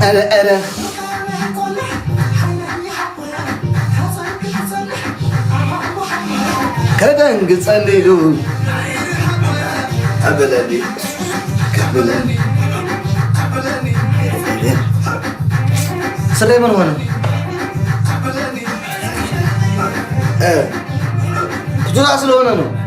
أنا كدن قصليلو أبلدي كبلني سليمان وانا كنت أصل وانا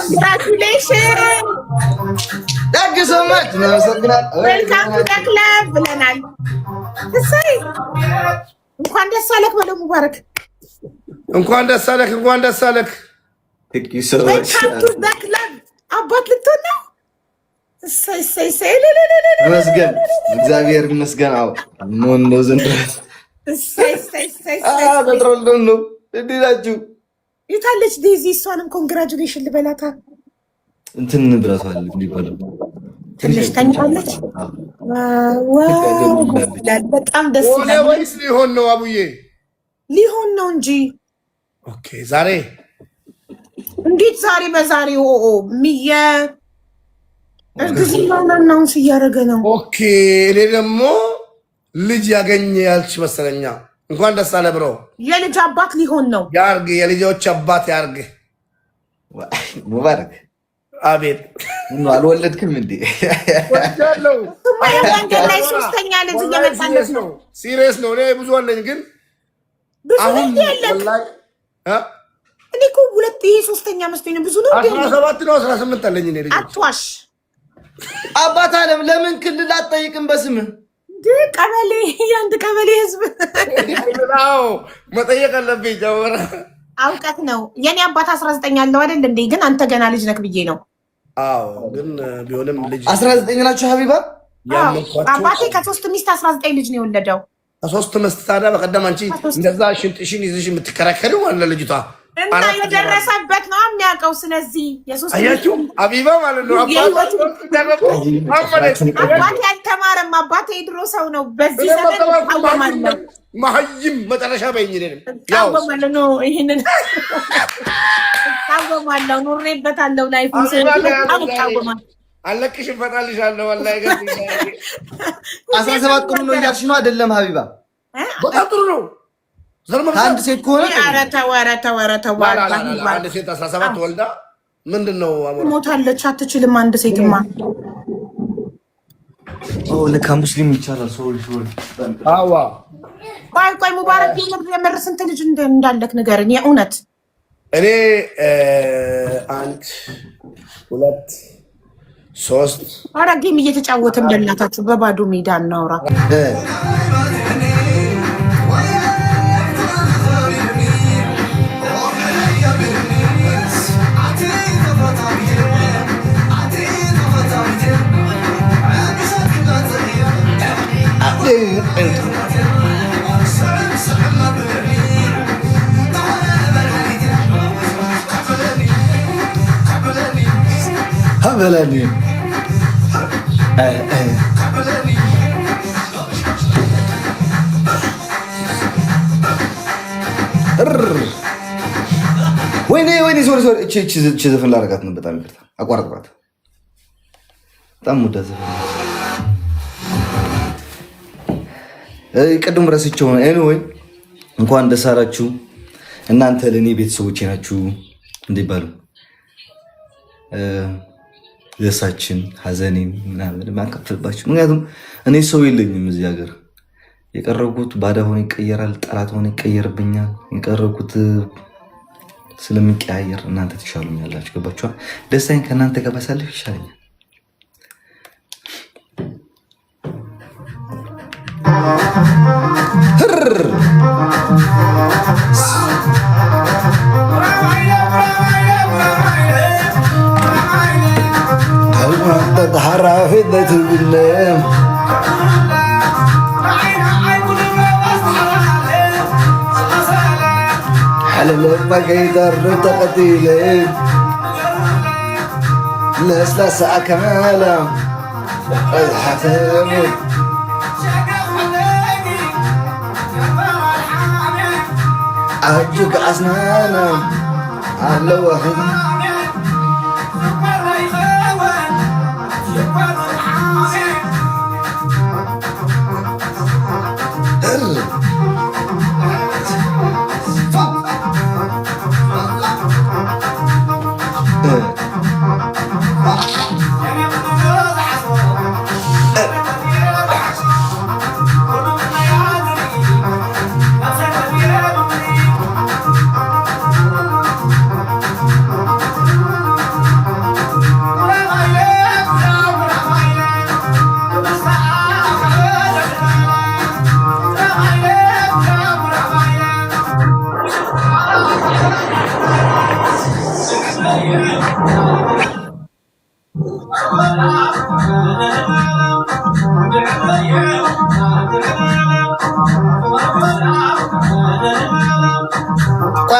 Congratulations! Thank you so much. Welcome to the club ብለናል። እሰይ እንኳን ደስ አለህ በለው ሙባረክ። እንኳን ደስ አለህ፣ እንኳን ደስ አለህ። Thank you so much. Welcome to the club አባት ልትሆን ነው። እሰይ እሰይ እሰይ መስገን እግዚአብሔር ይመስገን። አዎ ምን ነው ዘንድሮ እሰይ እሰይ እሰይ በትሮል ነው እንዲላችሁ ይታለች ዴዚ። እሷንም ኮንግራጁሌሽን ልበላታ። እንትን ብራቷል እንዲባለው ትንሽ ተኝታለች። ዋው በጣም ደስ ይላል። ወይስ ሊሆን ነው አቡዬ? ሊሆን ነው እንጂ። ኦኬ ዛሬ እንዴት ዛሬ በዛሬው ሚየ እርግዝናውን አናውንስ እያደረገ ነው። ኦኬ እኔ ደግሞ ልጅ ያገኘ ያልሽ መሰለኛ። እንኳን ደስ አለ ብሮ። የልጅ አባት ሊሆን ነው። ያርግ፣ የልጆች አባት ያርግ። ሙባረክ። አቤት ምን አልወለድክም እንዴ? ወልጃለሁ። መንገድ ላይ ሶስተኛ ልጅ እየመጣለት ነው። ሲሪየስ ነው። እኔ ብዙ አለኝ ግን ብዙ ልጅ የለም። እኔ እኮ ሁለት ይሄ ሶስተኛ መስሎኝ ነው። ብዙ ነው። 17 ነው 18 አለኝ እኔ ልጅ። አትዋሽ። አባት አለም ለምን ክልል አትጠይቅም በስምህ? ቀበሌ የአንድ ቀበሌ ህዝብ መጠየቅ አለብኝ። ጀመረ አውቀት ነው። የኔ አባት 19 አለው አይደል እንዴ? ግን አንተ ገና ልጅ ነክ ብዬ ነው። አዎ ግን ቢሆንም ልጅ 19 ናቸው ሀቢባ። አባቴ ከ3 ሚስት 19 ልጅ ነው የወለደው። ከ3 ሚስት ታዲያ በቀደም አንቺ እንደዛ ሽንጥሽን ይዘሽ የምትከራከሪው አለ ልጅቷ እና የደረሰበት ነው የሚያውቀው። ስለዚህ የሶስት አያችሁ አቢባ ማለት ነው። አባቴ አልተማረም። አባቴ የድሮ ሰው ነው። በዚህ ዘመን መሀይም መጨረሻ በይኝ ታወማለሁ ነው። ይሄንን ታወማለሁ ኑሬበታለሁ። ላይፉን ታወማለሁ። አለቅሽም እፈታልሻለሁ። ወላሂ 17 ጥሩ ነው እያልሽ ነው አይደለም ሀቢባ? በጣም ጥሩ ነው። አንድ ሴት ከሆነ አንድ ሴት 17 ወልዳ ምንድን ነው ሞታለች። አትችልም አንድ ሴትማ። ለካ ሙስሊም ይቻላል። አዋ ቆይ ሙባረክ የምር ስንት ልጅ እንዳለክ ንገረኝ የእውነት። እኔ 1 2 3 ኧረ ጌም እየተጫወተ እንደላታችሁ በባዶ ሜዳ እናውራ። هبلني ወይኔ ሶሪ እቺ ዘፈን ላደርጋት ነው። በጣም ይቅርታ አቋርጥባት። በጣም ሙዳ ዘፈን ቅድም ረስቼው ነው። ኤኒዌይ እንኳን ደስ አላችሁ እናንተ ለእኔ ቤተሰቦቼ ናችሁ እንዲባሉ ደሳችን ሀዘኔን ምናምን ማከፈልባችሁ። ምክንያቱም እኔ ሰው የለኝም እዚህ ሀገር። የቀረብኩት ባዳ ሆነ ይቀየራል፣ ጠላት ሆነ ይቀየርብኛል። የቀረብኩት ስለሚቀያየር እናንተ ትሻሉኛላችሁ። ገባችኋል? ደስታዬን ከእናንተ ጋር ባሳልፍ ይሻለኛል። حرافي تقولم حلل بقى يدر تقتيلين لسلسة كمالا اضحك أجوك أسنانا على واحد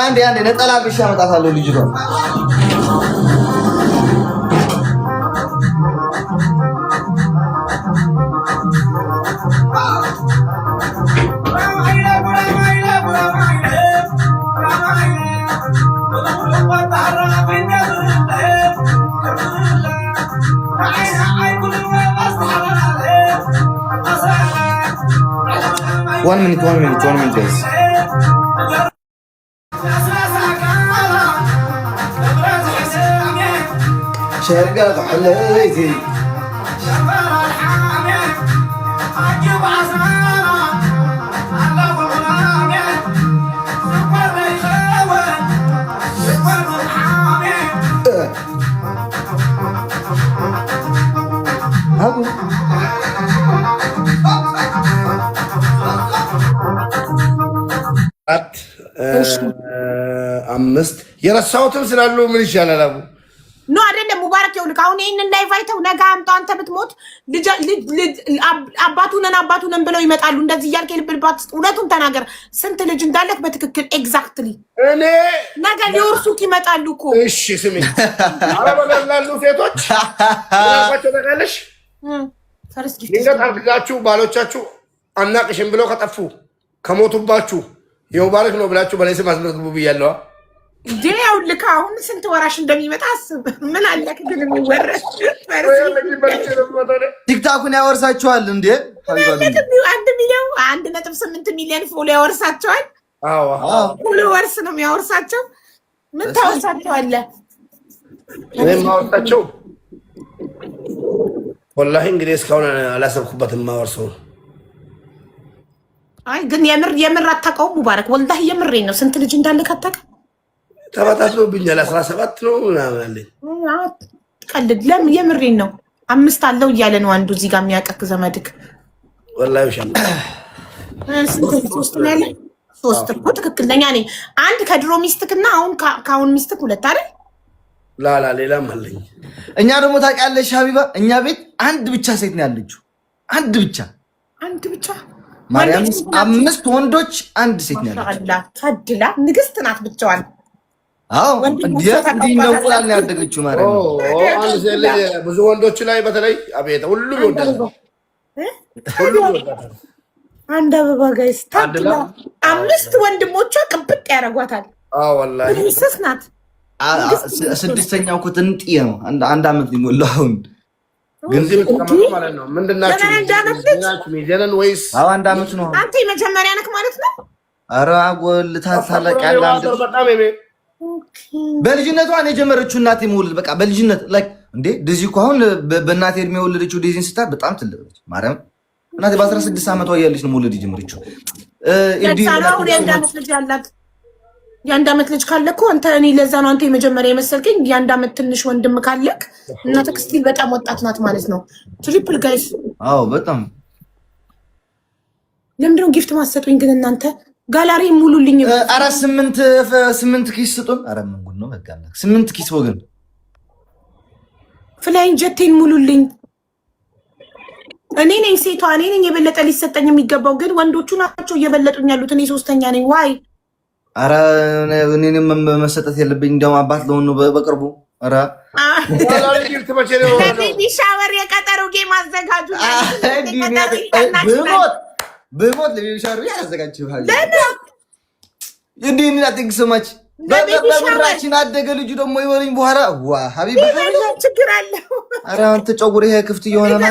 አንዴ ነጠላ ብቻ መጣታለሁ ልጅ ነው one minute guys شرقة حليتي አምስት የረሳሁትን ስላሉ ምን ይሻላል አቡ ኖ አይደለም ሙባረክ ይኸውልህ አሁን ይሄንን ላይቭ አይተው ነገ አምጣው አንተ ብትሞት አባቱ ነን ብለው ይመጣሉ እንደዚህ እያልክ ልብልባት እውነቱን ተናገር ስንት ልጅ እንዳለክ በትክክል ኤግዛክትሊ እኔ ነገ ሊወርሱት ይመጣሉ እኮ እሺ ስሚ አረበላሉ ሴቶች ወላቆች ተቀለሽ ፈርስት ድንገት አርጋችሁ ባሎቻችሁ አናቅሽም ብለው ከጠፉ ከሞቱባችሁ የሙባረክ ነው ብላችሁ በላይ ስም አስመዝግቡ ብያለሁ ዲያው ልክ አሁን ስንት ወራሽ እንደሚመጣ አስብ ምን አለክ ግን የሚወረስ ቲክታኩን ያወርሳቸዋል እንዴ አንድ ሚሊዮን 1.8 ሚሊዮን ፎሎ ያወርሳቸዋል ሁሉ ወርስ ነው የሚያወርሳቸው ምን ታወርሳቸዋለህ እኔ ማወርሳቸው ወላሂ እንግዲህ እስካሁን አላሰብኩበትም ማወርሰው አይ ግን የምር አታውቀውም ሙባረክ ወላሂ የምሬን ነው ስንት ልጅ እንዳለ ካታውቅ ተባታትሎብኛል 17 ነው ምናምን አለኝ ቀልድ ለምን የምሬን ነው 5 አለው እያለ ነው አንዱ እዚህ ጋር የሚያቀክ ዘመድክ ወላሂ ሻም ሶስት ነው ያለ ሶስት እኮ ትክክለኛ ነኝ አንድ ከድሮ ሚስትክና አሁን ሚስትክ ሁለት አይደል ላላ ሌላም አለኝ እኛ ደግሞ ታውቂያለሽ ሀቢባ እኛ ቤት አንድ ብቻ ሴት ነው ያለችው አንድ ብቻ ማርያም 5 ወንዶች አንድ ሴት ነው ያለችው አላህ ታድላ ንግስት ናት ብቻዋን አዎ እንዴ ነው ቁላል ያደገችው ማርያም አንድ ዘለ ብዙ ወንዶች ላይ በተለይ አቤት ሁሉም ይወዳል አንድ አበባ ጋይስ ታድላ 5 ወንድሞቿ ቅብጥ ያረጓታል አዎ ወላሂ ንግስት ናት ስድስተኛው እኮ ትንጥዬ ነው አንድ አመት ሊሞላው አሁን ግን እዚህ ተቀመጡ ማለት ነው ምንድናችሁ ሚዘነን ወይስ አዎ አንድ አመት ነው አንተ የመጀመሪያ ነክ ማለት ነው ኧረ አጎልታ ታላቃላ አንተ በጣም በልጅነቷ ነው የጀመረችው እናቴ መውለድ በቃ በልጅነት ላይክ እንዴ ዲዚ እኮ አሁን በእናቴ እድሜ የወለደችው ዲዚን ስታት በጣም ትልቅ ነች ማርያም እናቴ በ16 አመቷ እያለች ነው መውለድ የጀመረችው የአንድ አመት ልጅ ካለኩ አንተ እኔ ለዛ ነው አንተ የመጀመሪያ የመሰልከኝ የአንድ አመት ትንሽ ወንድም ካለክ እናተ ክስቲል በጣም ወጣት ናት ማለት ነው ትሪፕል ጋይስ አዎ በጣም ለምንድነው ጊፍት ማሰጡኝ ግን እናንተ ጋላሪ ሙሉልኝ ኧረ 8 ኪስ ስጡን ኧረ ምን ጉድ ነው በቃ 8 ኪስ ወገን ፍላይንግ ጀቴን ሙሉልኝ እኔ ነኝ ሴቷ እኔ ነኝ የበለጠ ሊሰጠኝ የሚገባው ግን ወንዶቹ ናቸው እየበለጡኝ ያሉት እኔ ሶስተኛ ነኝ ዋይ ኧረ እኔንም መሰጠት የለብኝ እንደውም አባት ለሆኑ በቅርቡ ኧረ ለቤቢ ሻወር የቀጠሮ ጌም አዘጋጁ ብሞት ለቤቢ ሻወር ያዘጋጅ እንዴት ናትክ ሰማች በበራችን አደገ ልጁ ደግሞ ይወሪኝ በኋላ ዋ ሀቢብ ችግር አለው። ኧረ አንተ ጨጉር ይሄ ክፍት እየሆነ ነው።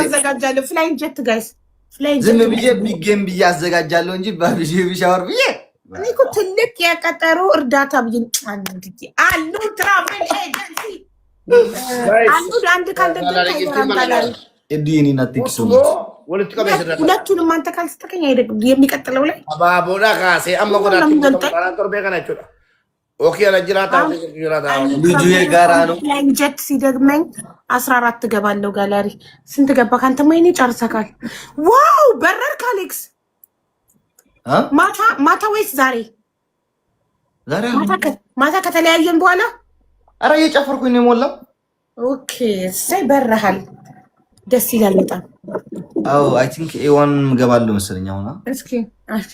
አዘጋጃለሁ ፍላይንግ ጀት ጋይስ ዝም ብዬ ቢጌም ብዬ አዘጋጃለሁ እንጂ በብዬ ቢሻወር ብዬ እኔ እኮ ትልቅ የቀጠሮ እርዳታ ብዬ አሉ ትራቭል ኤጀንሲ አንድ ካልደግ ሁለቱንም አንተ ካልሰጠከኝ አይደግም። የሚቀጥለው ላይ ልጁ የጋራ ነው። ጀት ሲደግመኝ 14 ገባለሁ። ጋላሪ ስንት ገባ? ከአንተ ማይኔ ጨርሰካል። ዋው በረርክ አሌክስ። ማታ ወይስ ዛሬ? ማታ ከተለያየን በኋላ አረ እየጨፈርኩኝ ነው የሞላው። ኦኬ ሳይ በረሃል። ደስ ይላል በጣም። አዎ አይ ቲንክ ኤዋን ገባለሁ መሰለኝ አሁን። እስኪ እሺ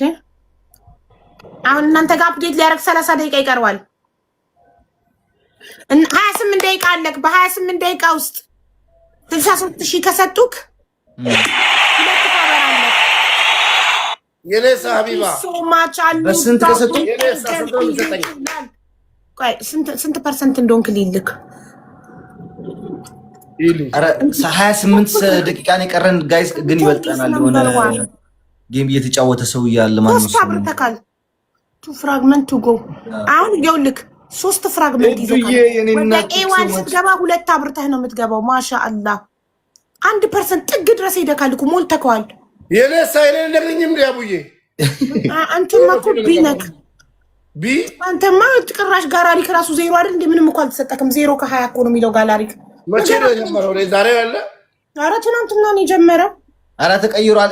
አሁን እናንተ ጋር አፕዴት ሊያደርግ 30 ደቂቃ ይቀርባል። 28 ደቂቃ አለክ። በ28 ደቂቃ ውስጥ 63000 ከሰጡክ ሁለት ታበራለህ። የኔሳ ሀቢባ በስንት ከሰጡክ ቆይ ስንት ፐርሰንት እንደሆንክ ሊልክ አረ 28 ደቂቃ ነው የቀረን ጋይስ፣ ግን ይበልጠናል። የሆነ ጌም እየተጫወተ ሰው እያለ ማለት ነው። አብርተካል ቱ ፍራግመንት ቱ ጎ አሁን ይኸውልህ 3 ፍራግመንት ይዘካል። ወደ ኤዋን ስትገባ 2 አብርተህ ነው የምትገባው። ማሻአላህ 1% ጥግ ድረስ ሄደካል እኮ ሞልተከዋል። የኔሳ የኔለኝም ዲያቡዬ አንተማ እኮ ቢነክ አንተማ ጭራሽ ጋላሪክ ራሱ ዜሮ አይደል እንዴ? ምንም እኮ አልተሰጠክም። 0 ከ20 እኮ ነው የሚለው ጋላሪክ። መቼ ነው የጀመረው? ዛሬ ያለ ኧረ ትናንትና ነው የጀመረው። ኧረ ተቀይሯል።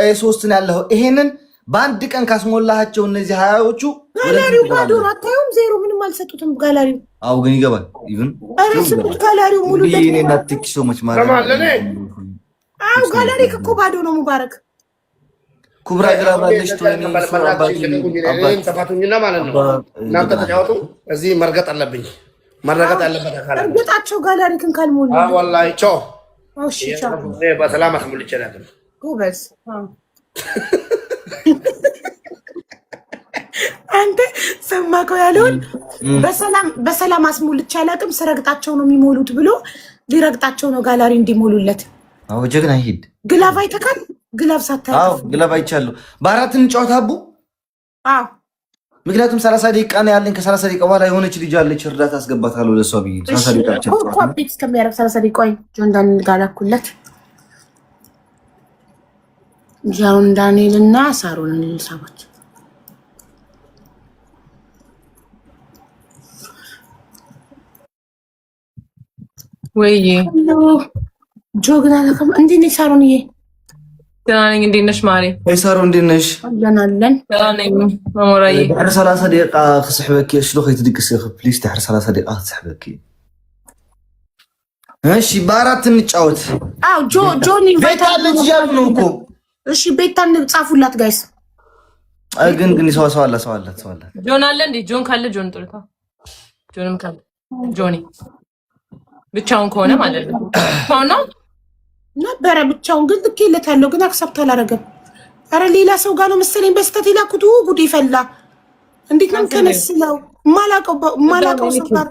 ኤ3 ነው ያለው። ይሄንን በአንድ ቀን ካስሞላሃቸው እነዚህ 20ዎቹ ጋላሪው ባዶ ነው። አታዩም? ዜሮ ምንም አልሰጡትም ጋላሪው። አው ግን ይገባል። ኢቭን ኧረ ስንት ጋላሪው ሙሉ ለኔ ናትክ ሶ ማች ማለት አው ጋላሪክ እኮ ባዶ ነው። ሙባረክ ኩብራ ግራባለሽ ቶኒ ተፋቱኝና ማለት ነው። እናንተ ተጫወቱ። እዚህ መርገጥ አለብኝ። መረገጥ አለበት አካል እርግጣቸው ጋላሪክን ካልሞሉ ወላሂ ቻው። እሺ ቻው። በሰላም አስሙል ይችላል። ጎበዝ አንተ ሰማከው ያለውን በሰላም አስሙል ይችላል። ስረግጣቸው ነው የሚሞሉት ብሎ ሊረግጣቸው ነው ጋላሪ እንዲሞሉለት። አዎ ጀግና ይሄድ ግላብ አይተካል። ግላብ ሳታውቅ አዎ ግላብ አይቻለሁ። በአራት እንጫወት አቡ። አዎ ምክንያቱም 30 ደቂቃ ነው ያለኝ። ከ30 ደቂቃ በኋላ የሆነች ልጅ አለች እርዳታ አስገባታለሁ ለሷ ብዬ 30 ደቂቃ እኮ አፕዴት እስከሚያደርግ 30 ደቂቃ ጆን ዳንኤል ጋር ላኩለት። ጆን ዳንኤል እና ሳሮንን ልሳቦች ወይ ጆግና ለከም እንዴት ነሽ ሳሮንዬ? ደህና ነኝ። እንዴት ነሽ ማሪ? ወይ ሳሮን እንዴት ነሽ? ደህና ነን። ደህና ነኝ ማሞራዬ። ድሕሪ 30 ደቂቃ ክስሕበኪ ሽሎ ከይትድቅስ ፕሊዝ ድሕሪ 30 ደቂቃ ክስሕበኪ። እሺ በአራት እንጫወት። አው ጆኒ ቤት አለች እያሉ ነው እኮ። እሺ ቤታን ጻፉላት ጋይስ። ግን ሰው አላት። ጆን አለ እንዴ? ጆን ካለ ጆን ጥሩታ። ጆንም ካለ ጆኒ ብቻውን ከሆነ ማለት ነው። ነው ነበረ ብቻውን ግን ልኬለታለሁ፣ ግን አክሰፕት አላደረገም። ኧረ ሌላ ሰው ጋር ነው መሰለኝ በስተት የላኩት። ጉድ ይፈላ። እንዴት ነው ከነስለው ማላቀው ሰው ጋር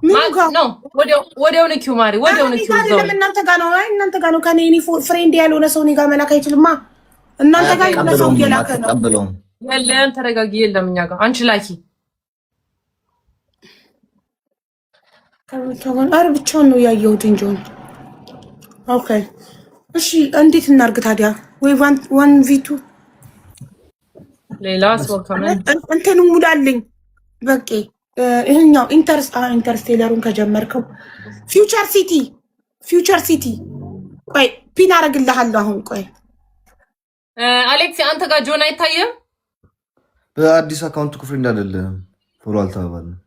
ምን ጋር ነው? ወዲያው ነው ኪው ማሪ፣ ወዲያው ነው ኪው ዘው እናንተ ጋር ነው። አይ እናንተ ጋር ነው። ከኔ ፍሬንድ ያልሆነ ሰው እኔ ጋር መላክ አይችልምማ። እናንተ ጋር ያለ ሰው እየላከ ነው። የለም ተረጋጊ። የለም እኛ ጋር አንቺ ላኪ። ኧረ ብቻውን ነው ያየሁት እንጂ። ኦኬ እሺ እንዴት እናርግ ታዲያ? ወይ 1v2 ሌላ ሰው ከመን እንተኑ ሙላልኝ በቃ። ይሄኛው ኢንተርስቴለሩን ከጀመርከው ፊውቸር ሲቲ ቆይ ፒን አረግልሃለሁ አሁን። ቆይ አሌክስ አንተ ጋር ጆን አይታየም? በአዲስ አካውንት ኩፍሪ እንዳደለ ፎሎ አልተባባልንም።